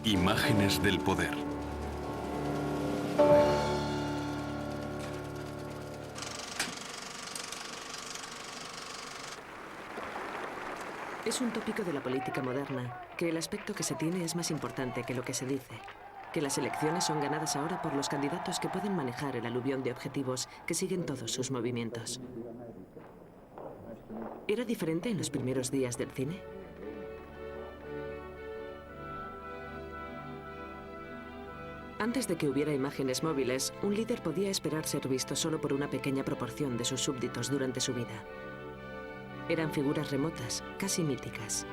Imágenes del poder. Es un tópico de la política moderna, que el aspecto que se tiene es más importante que lo que se dice, que las elecciones son ganadas ahora por los candidatos que pueden manejar el aluvión de objetivos que siguen todos sus movimientos. ¿Era diferente en los primeros días del cine? Antes de que hubiera imágenes móviles, un líder podía esperar ser visto solo por una pequeña proporción de sus súbditos durante su vida. Eran figuras remotas, casi míticas.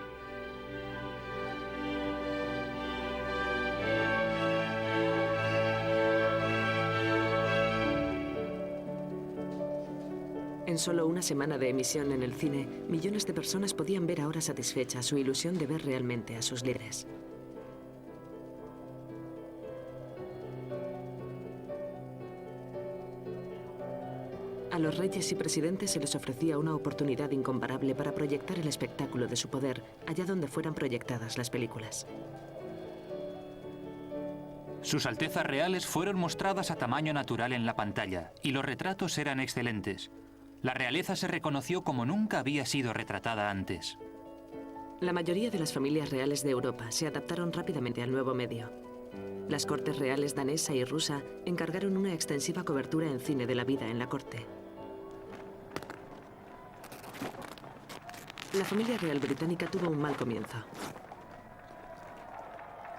En solo una semana de emisión en el cine, millones de personas podían ver ahora satisfecha su ilusión de ver realmente a sus líderes. A los reyes y presidentes se les ofrecía una oportunidad incomparable para proyectar el espectáculo de su poder allá donde fueran proyectadas las películas. Sus altezas reales fueron mostradas a tamaño natural en la pantalla y los retratos eran excelentes. La realeza se reconoció como nunca había sido retratada antes. La mayoría de las familias reales de Europa se adaptaron rápidamente al nuevo medio. Las cortes reales danesa y rusa encargaron una extensiva cobertura en cine de la vida en la corte. La familia real británica tuvo un mal comienzo.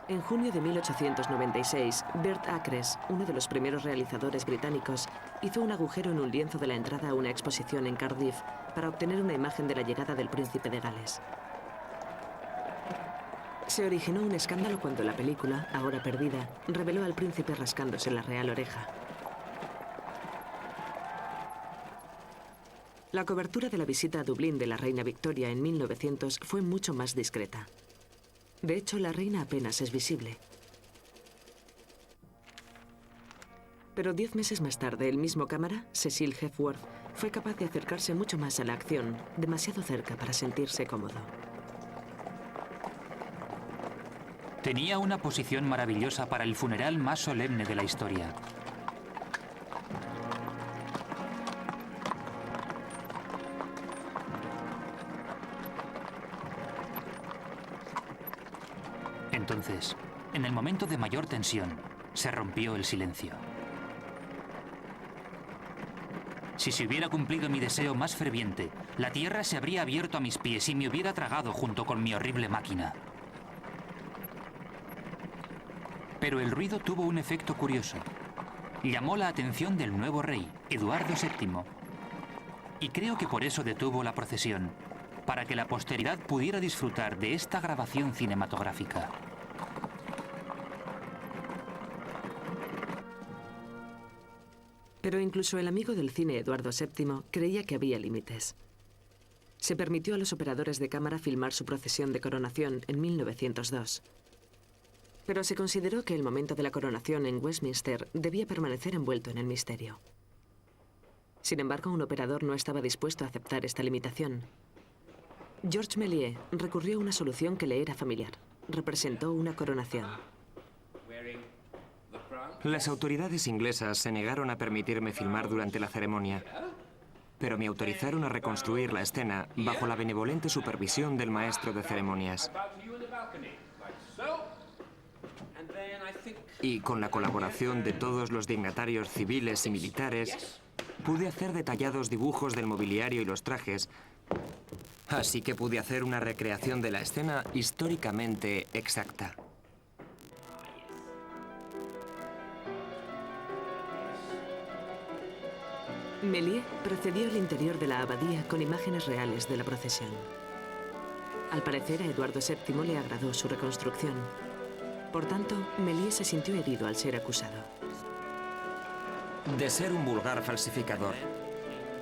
En junio de 1896, Bert Acres, uno de los primeros realizadores británicos, hizo un agujero en un lienzo de la entrada a una exposición en Cardiff para obtener una imagen de la llegada del príncipe de Gales. Se originó un escándalo cuando la película, ahora perdida, reveló al príncipe rascándose la real oreja. La cobertura de la visita a Dublín de la reina Victoria en 1900 fue mucho más discreta. De hecho, la reina apenas es visible. Pero 10 meses más tarde, el mismo cámara, Cecil Hepworth, fue capaz de acercarse mucho más a la acción, demasiado cerca para sentirse cómodo. Tenía una posición maravillosa para el funeral más solemne de la historia. Entonces, en el momento de mayor tensión, se rompió el silencio. Si se hubiera cumplido mi deseo más ferviente, la tierra se habría abierto a mis pies y me hubiera tragado junto con mi horrible máquina. Pero el ruido tuvo un efecto curioso. Llamó la atención del nuevo rey, Eduardo VII. Y creo que por eso detuvo la procesión, para que la posteridad pudiera disfrutar de esta grabación cinematográfica. Pero incluso el amigo del cine Eduardo VII creía que había límites. Se permitió a los operadores de cámara filmar su procesión de coronación en 1902. Pero se consideró que el momento de la coronación en Westminster debía permanecer envuelto en el misterio. Sin embargo, un operador no estaba dispuesto a aceptar esta limitación. Georges Méliès recurrió a una solución que le era familiar. Representó una coronación. Las autoridades inglesas se negaron a permitirme filmar durante la ceremonia, pero me autorizaron a reconstruir la escena bajo la benevolente supervisión del maestro de ceremonias. Y con la colaboración de todos los dignatarios civiles y militares, pude hacer detallados dibujos del mobiliario y los trajes, así que pude hacer una recreación de la escena históricamente exacta. Méliès procedió al interior de la abadía con imágenes reales de la procesión. Al parecer, a Eduardo VII le agradó su reconstrucción. Por tanto, Méliès se sintió herido al ser acusado. De ser un vulgar falsificador.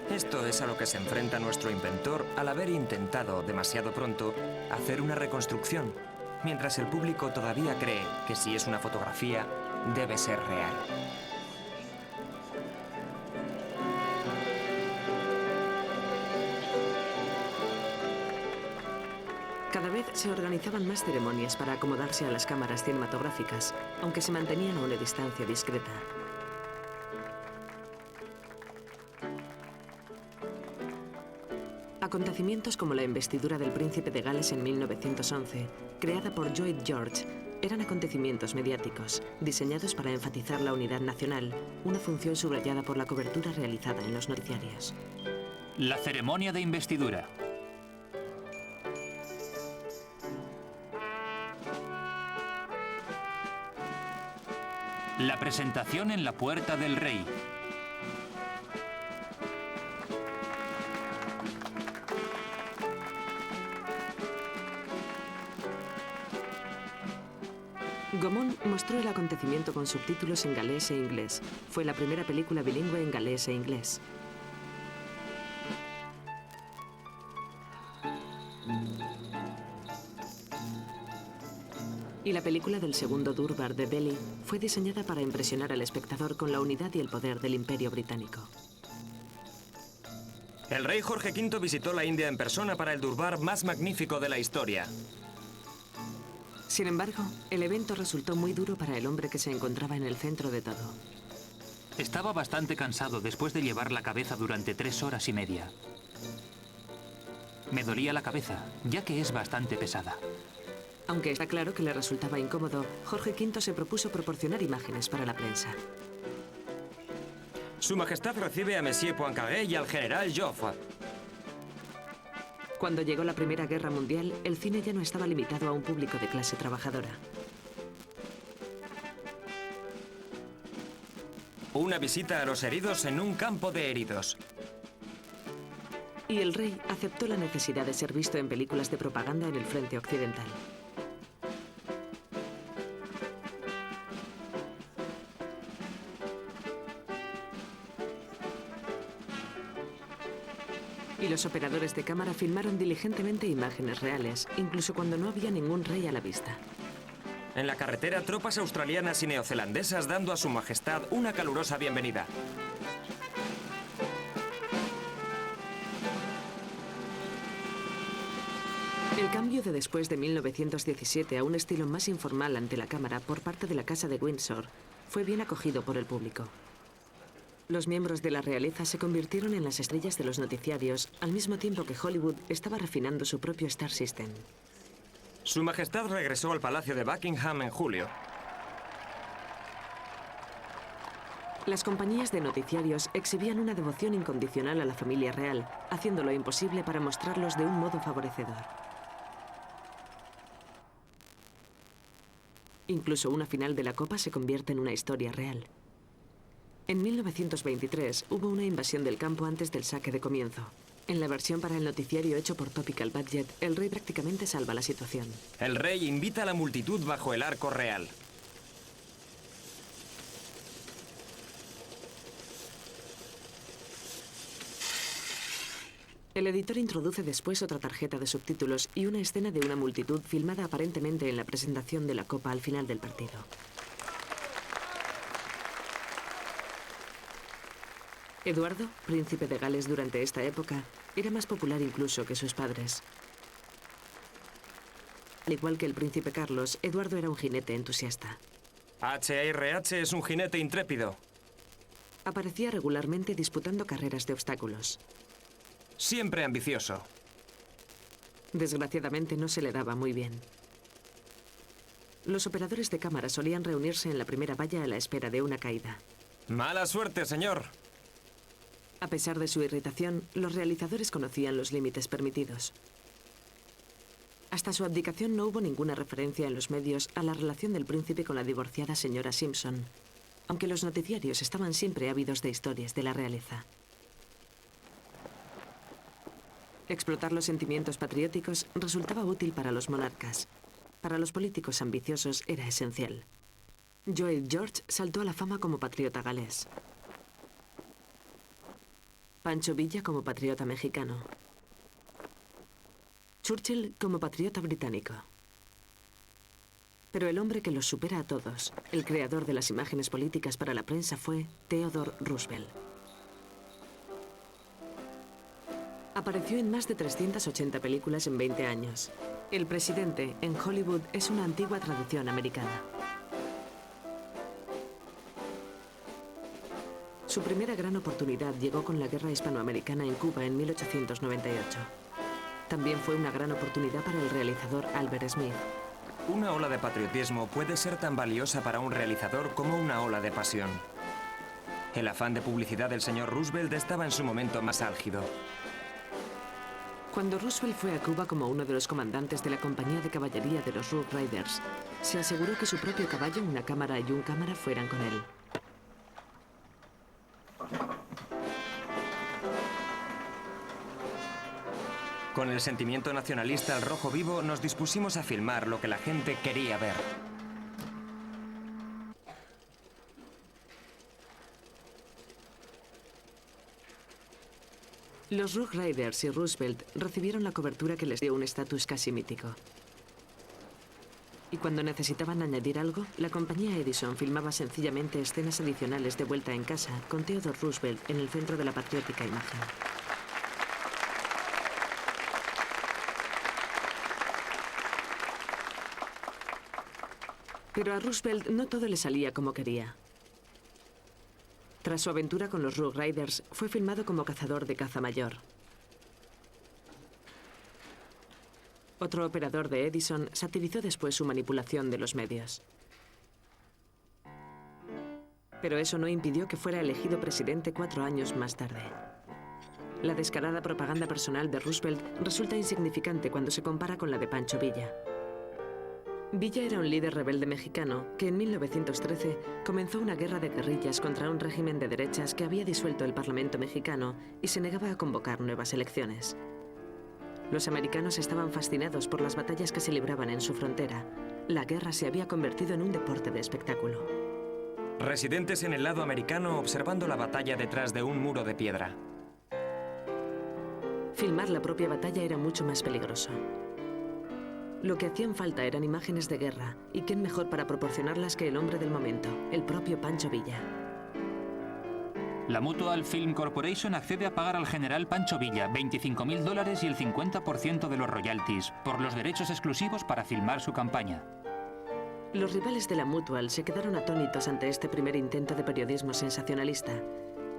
Esto es a lo que se enfrenta nuestro inventor al haber intentado, demasiado pronto, hacer una reconstrucción, mientras el público todavía cree que si es una fotografía, debe ser real. Cada vez se organizaban más ceremonias para acomodarse a las cámaras cinematográficas, aunque se mantenían a una distancia discreta. Acontecimientos como la investidura del príncipe de Gales en 1911, creada por Lloyd George, eran acontecimientos mediáticos, diseñados para enfatizar la unidad nacional, una función subrayada por la cobertura realizada en los noticiarios. La ceremonia de investidura. La presentación en la puerta del rey. Gaumont mostró el acontecimiento con subtítulos en galés e inglés. Fue la primera película bilingüe en galés e inglés. Y la película del segundo Durbar de Delhi fue diseñada para impresionar al espectador con la unidad y el poder del Imperio Británico. El rey Jorge V visitó la India en persona para el Durbar más magnífico de la historia. Sin embargo, el evento resultó muy duro para el hombre que se encontraba en el centro de todo. Estaba bastante cansado después de llevar la cabeza durante 3 horas y media. Me dolía la cabeza, ya que es bastante pesada. Aunque está claro que le resultaba incómodo, Jorge V se propuso proporcionar imágenes para la prensa. Su Majestad recibe a Monsieur Poincaré y al general Joffre. Cuando llegó la Primera Guerra Mundial, el cine ya no estaba limitado a un público de clase trabajadora. Una visita a los heridos en un campo de heridos. Y el rey aceptó la necesidad de ser visto en películas de propaganda en el frente occidental. Y los operadores de cámara filmaron diligentemente imágenes reales, incluso cuando no había ningún rey a la vista. En la carretera, tropas australianas y neozelandesas dando a su majestad una calurosa bienvenida. El cambio de después de 1917 a un estilo más informal ante la cámara por parte de la Casa de Windsor fue bien acogido por el público. Los miembros de la realeza se convirtieron en las estrellas de los noticiarios, al mismo tiempo que Hollywood estaba refinando su propio Star System. Su Majestad regresó al Palacio de Buckingham en julio. Las compañías de noticiarios exhibían una devoción incondicional a la familia real, haciendo lo imposible para mostrarlos de un modo favorecedor. Incluso una final de la Copa se convierte en una historia real. En 1923 hubo una invasión del campo antes del saque de comienzo. En la versión para el noticiario hecho por Topical Budget, el rey prácticamente salva la situación. El rey invita a la multitud bajo el arco real. El editor introduce después otra tarjeta de subtítulos y una escena de una multitud filmada aparentemente en la presentación de la copa al final del partido. Eduardo, príncipe de Gales durante esta época, era más popular incluso que sus padres. Al igual que el príncipe Carlos, Eduardo era un jinete entusiasta. HRH es un jinete intrépido. Aparecía regularmente disputando carreras de obstáculos. Siempre ambicioso. Desgraciadamente no se le daba muy bien. Los operadores de cámara solían reunirse en la primera valla a la espera de una caída. Mala suerte, señor. A pesar de su irritación, los realizadores conocían los límites permitidos. Hasta su abdicación no hubo ninguna referencia en los medios a la relación del príncipe con la divorciada señora Simpson, aunque los noticiarios estaban siempre ávidos de historias de la realeza. Explotar los sentimientos patrióticos resultaba útil para los monarcas. Para los políticos ambiciosos era esencial. Lloyd George saltó a la fama como patriota galés. Pancho Villa como patriota mexicano. Churchill como patriota británico. Pero el hombre que los supera a todos, el creador de las imágenes políticas para la prensa, fue Theodore Roosevelt. Apareció en más de 380 películas en 20 años. El presidente en Hollywood es una antigua tradición americana. Su primera gran oportunidad llegó con la guerra hispanoamericana en Cuba en 1898. También fue una gran oportunidad para el realizador Albert Smith. Una ola de patriotismo puede ser tan valiosa para un realizador como una ola de pasión. El afán de publicidad del señor Roosevelt estaba en su momento más álgido. Cuando Roosevelt fue a Cuba como uno de los comandantes de la compañía de caballería de los Rough Riders, se aseguró que su propio caballo, una cámara y un cámara fueran con él. Con el sentimiento nacionalista al rojo vivo, nos dispusimos a filmar lo que la gente quería ver. Los Rough Riders y Roosevelt recibieron la cobertura que les dio un estatus casi mítico. Y cuando necesitaban añadir algo, la compañía Edison filmaba sencillamente escenas adicionales de vuelta en casa con Theodore Roosevelt en el centro de la patriótica imagen. Pero a Roosevelt no todo le salía como quería. Tras su aventura con los Rough Riders, fue filmado como cazador de caza mayor. Otro operador de Edison satirizó después su manipulación de los medios. Pero eso no impidió que fuera elegido presidente 4 años más tarde. La descarada propaganda personal de Roosevelt resulta insignificante cuando se compara con la de Pancho Villa. Villa era un líder rebelde mexicano que en 1913 comenzó una guerra de guerrillas contra un régimen de derechas que había disuelto el Parlamento mexicano y se negaba a convocar nuevas elecciones. Los americanos estaban fascinados por las batallas que se libraban en su frontera. La guerra se había convertido en un deporte de espectáculo. Residentes en el lado americano observando la batalla detrás de un muro de piedra. Filmar la propia batalla era mucho más peligroso. Lo que hacían falta eran imágenes de guerra, y quién mejor para proporcionarlas que el hombre del momento, el propio Pancho Villa. La Mutual Film Corporation accede a pagar al general Pancho Villa $25.000 y el 50% de los royalties por los derechos exclusivos para filmar su campaña. Los rivales de la Mutual se quedaron atónitos ante este primer intento de periodismo sensacionalista,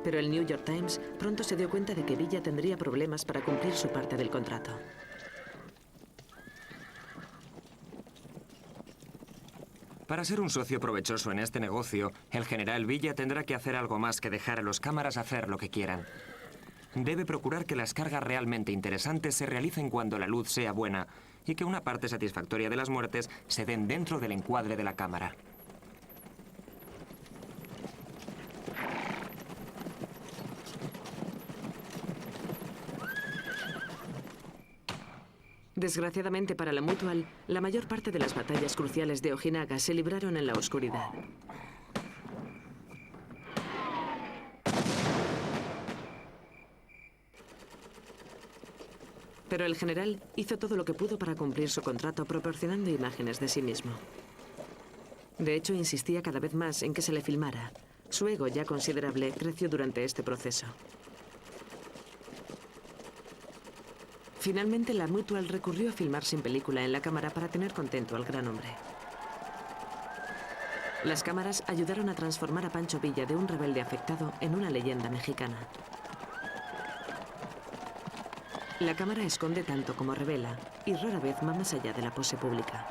pero el New York Times pronto se dio cuenta de que Villa tendría problemas para cumplir su parte del contrato. Para ser un socio provechoso en este negocio, el general Villa tendrá que hacer algo más que dejar a los cámaras hacer lo que quieran. Debe procurar que las cargas realmente interesantes se realicen cuando la luz sea buena y que una parte satisfactoria de las muertes se den dentro del encuadre de la cámara. Desgraciadamente para la Mutual, la mayor parte de las batallas cruciales de Ojinaga se libraron en la oscuridad. Pero el general hizo todo lo que pudo para cumplir su contrato proporcionando imágenes de sí mismo. De hecho, insistía cada vez más en que se le filmara. Su ego, ya considerable, creció durante este proceso. Finalmente, la Mutual recurrió a filmar sin película en la cámara para tener contento al gran hombre. Las cámaras ayudaron a transformar a Pancho Villa de un rebelde afectado en una leyenda mexicana. La cámara esconde tanto como revela, y rara vez va más allá de la pose pública.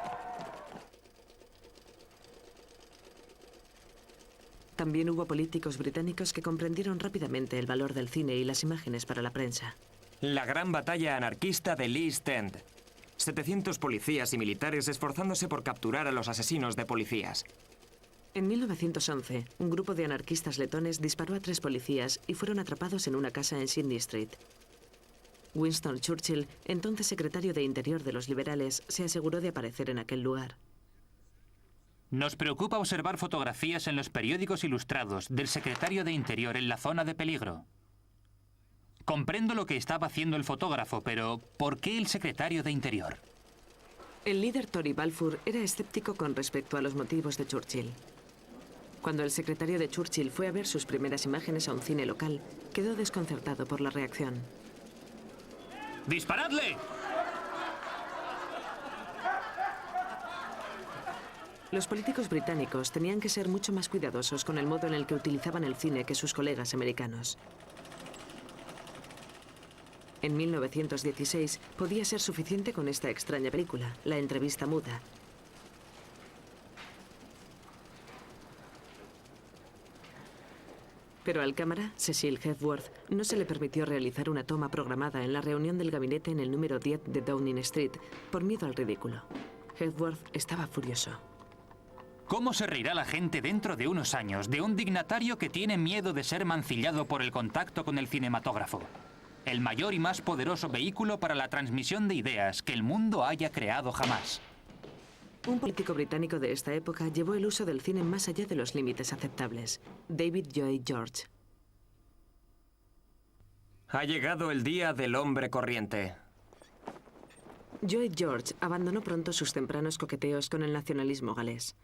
También hubo políticos británicos que comprendieron rápidamente el valor del cine y las imágenes para la prensa. La gran batalla anarquista de Lee's End. 700 policías y militares esforzándose por capturar a los asesinos de policías. En 1911, un grupo de anarquistas letones disparó a 3 policías y fueron atrapados en una casa en Sydney Street. Winston Churchill, entonces secretario de Interior de los liberales, se aseguró de aparecer en aquel lugar. Nos preocupa observar fotografías en los periódicos ilustrados del secretario de Interior en la zona de peligro. Comprendo lo que estaba haciendo el fotógrafo, pero ¿por qué el secretario de Interior? El líder Tory Balfour era escéptico con respecto a los motivos de Churchill. Cuando el secretario de Churchill fue a ver sus primeras imágenes a un cine local, quedó desconcertado por la reacción. ¡Disparadle! Los políticos británicos tenían que ser mucho más cuidadosos con el modo en el que utilizaban el cine que sus colegas americanos. En 1916 podía ser suficiente con esta extraña película, La entrevista muda. Pero al cámara, Cecil Hepworth, no se le permitió realizar una toma programada en la reunión del gabinete en el número 10 de Downing Street, por miedo al ridículo. Hepworth estaba furioso. ¿Cómo se reirá la gente dentro de unos años de un dignatario que tiene miedo de ser mancillado por el contacto con el cinematógrafo? El mayor y más poderoso vehículo para la transmisión de ideas que el mundo haya creado jamás. Un político británico de esta época llevó el uso del cine más allá de los límites aceptables. David Lloyd George. Ha llegado el día del hombre corriente. Lloyd George abandonó pronto sus tempranos coqueteos con el nacionalismo galés.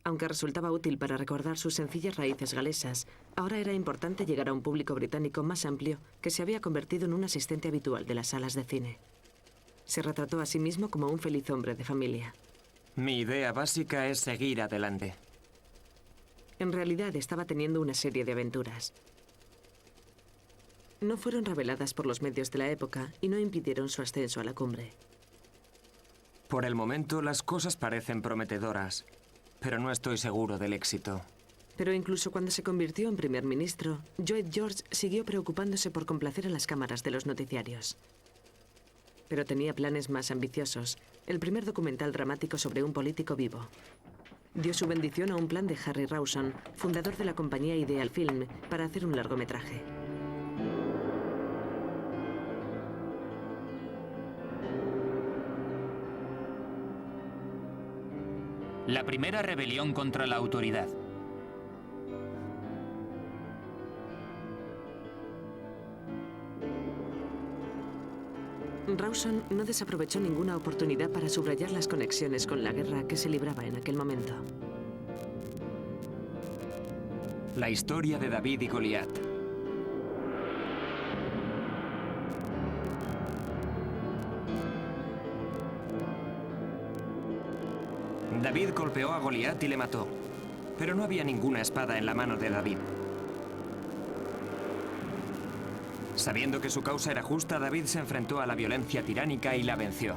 Aunque resultaba útil para recordar sus sencillas raíces galesas, ahora era importante llegar a un público británico más amplio que se había convertido en un asistente habitual de las salas de cine. Se retrató a sí mismo como un feliz hombre de familia. Mi idea básica es seguir adelante. En realidad estaba teniendo una serie de aventuras. No fueron reveladas por los medios de la época y no impidieron su ascenso a la cumbre. Por el momento las cosas parecen prometedoras, pero no estoy seguro del éxito. Pero incluso cuando se convirtió en primer ministro, Lloyd George siguió preocupándose por complacer a las cámaras de los noticiarios. Pero tenía planes más ambiciosos. El primer documental dramático sobre un político vivo. Dio su bendición a un plan de Harry Rawson, fundador de la compañía Ideal Film, para hacer un largometraje. La primera rebelión contra la autoridad. Rawson no desaprovechó ninguna oportunidad para subrayar las conexiones con la guerra que se libraba en aquel momento. La historia de David y Goliat. David golpeó a Goliat y le mató, pero no había ninguna espada en la mano de David. Sabiendo que su causa era justa, David se enfrentó a la violencia tiránica y la venció.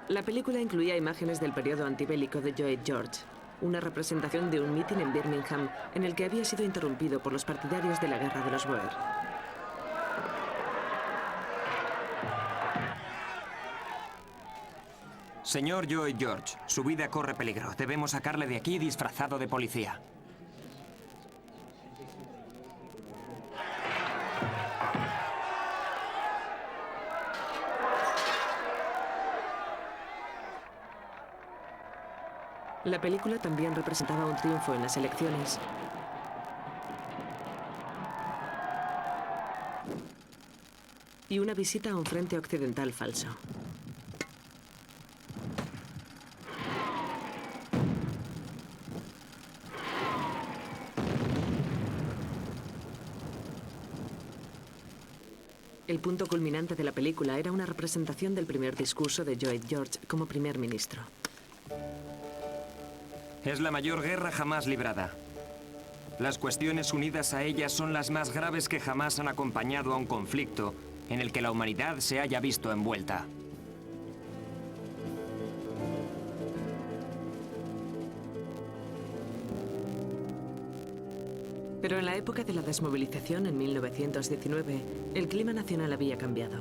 La película incluía imágenes del periodo antibélico de Lloyd George, una representación de un mitin en Birmingham en el que había sido interrumpido por los partidarios de la guerra de los Boer. Señor Lloyd George, su vida corre peligro. Debemos sacarle de aquí disfrazado de policía. La película también representaba un triunfo en las elecciones. Y una visita a un frente occidental falso. El punto culminante de la película era una representación del primer discurso de Lloyd George como primer ministro. Es la mayor guerra jamás librada. Las cuestiones unidas a ella son las más graves que jamás han acompañado a un conflicto en el que la humanidad se haya visto envuelta. Pero en la época de la desmovilización, en 1919, el clima nacional había cambiado.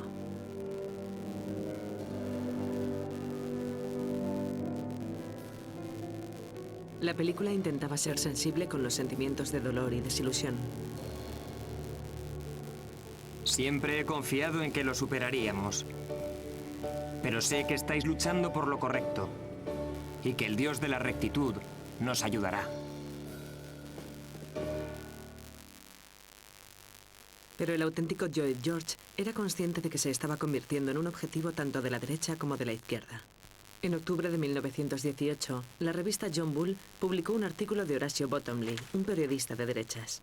La película intentaba ser sensible con los sentimientos de dolor y desilusión. Siempre he confiado en que lo superaríamos. Pero sé que estáis luchando por lo correcto y que el Dios de la rectitud nos ayudará. Pero el auténtico Lloyd George era consciente de que se estaba convirtiendo en un objetivo tanto de la derecha como de la izquierda. En octubre de 1918, la revista John Bull publicó un artículo de Horatio Bottomley, un periodista de derechas.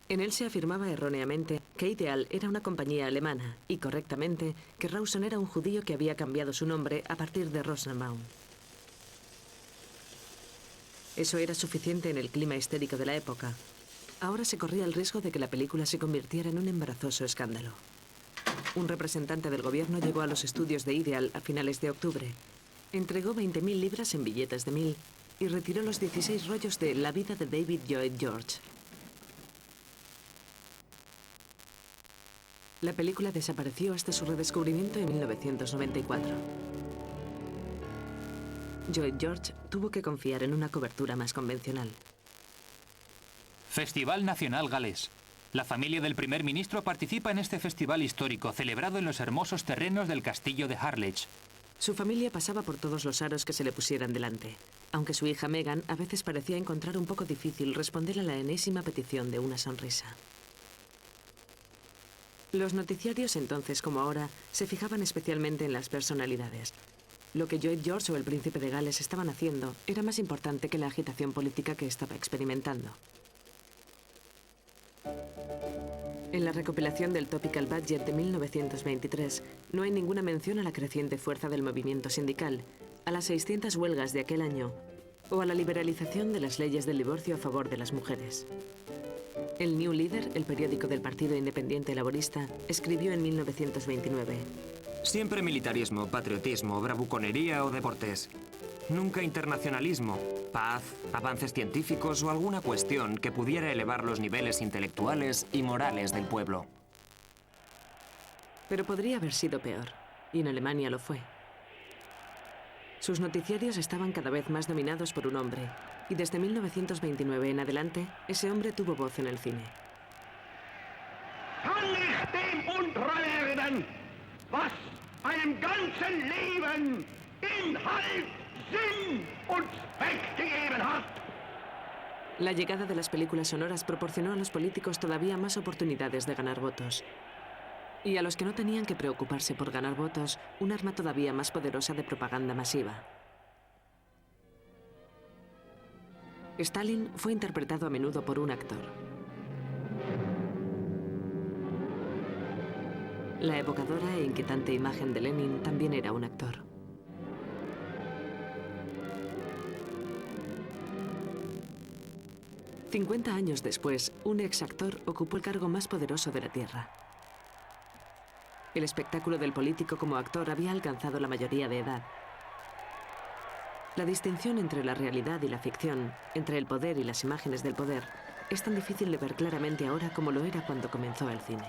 En él se afirmaba erróneamente que Ideal era una compañía alemana y correctamente que Rawson era un judío que había cambiado su nombre a partir de Rosenbaum. Eso era suficiente en el clima histérico de la época. Ahora se corría el riesgo de que la película se convirtiera en un embarazoso escándalo. Un representante del gobierno llegó a los estudios de Ideal a finales de octubre. Entregó 20.000 libras en billetes de 1.000 y retiró los 16 rollos de La vida de David Lloyd George. La película desapareció hasta su redescubrimiento en 1994. Lloyd George tuvo que confiar en una cobertura más convencional. Festival Nacional Galés. La familia del primer ministro participa en este festival histórico, celebrado en los hermosos terrenos del castillo de Harlech. Su familia pasaba por todos los aros que se le pusieran delante, aunque su hija Meghan a veces parecía encontrar un poco difícil responder a la enésima petición de una sonrisa. Los noticiarios, entonces como ahora, se fijaban especialmente en las personalidades. Lo que Lloyd George o el príncipe de Gales estaban haciendo era más importante que la agitación política que estaba experimentando. En la recopilación del Topical Budget de 1923 no hay ninguna mención a la creciente fuerza del movimiento sindical, a las 600 huelgas de aquel año o a la liberalización de las leyes del divorcio a favor de las mujeres. El New Leader, el periódico del Partido Independiente Laborista, escribió en 1929: Siempre militarismo, patriotismo, bravuconería o deportes. Nunca internacionalismo, paz, avances científicos o alguna cuestión que pudiera elevar los niveles intelectuales y morales del pueblo. Pero podría haber sido peor, y en Alemania lo fue. Sus noticiarios estaban cada vez más dominados por un hombre, y desde 1929 en adelante, ese hombre tuvo voz en el cine. Kann ich dem untreu werden, was einem ganzen Leben Inhalt, Sinn und Zweck gegeben hat? La llegada de las películas sonoras proporcionó a los políticos todavía más oportunidades de ganar votos. Y a los que no tenían que preocuparse por ganar votos, un arma todavía más poderosa de propaganda masiva. Stalin fue interpretado a menudo por un actor. La evocadora e inquietante imagen de Lenin también era un actor. $50 años después, un exactor ocupó el cargo más poderoso de la Tierra. El espectáculo del político como actor había alcanzado la mayoría de edad. La distinción entre la realidad y la ficción, entre el poder y las imágenes del poder, es tan difícil de ver claramente ahora como lo era cuando comenzó el cine.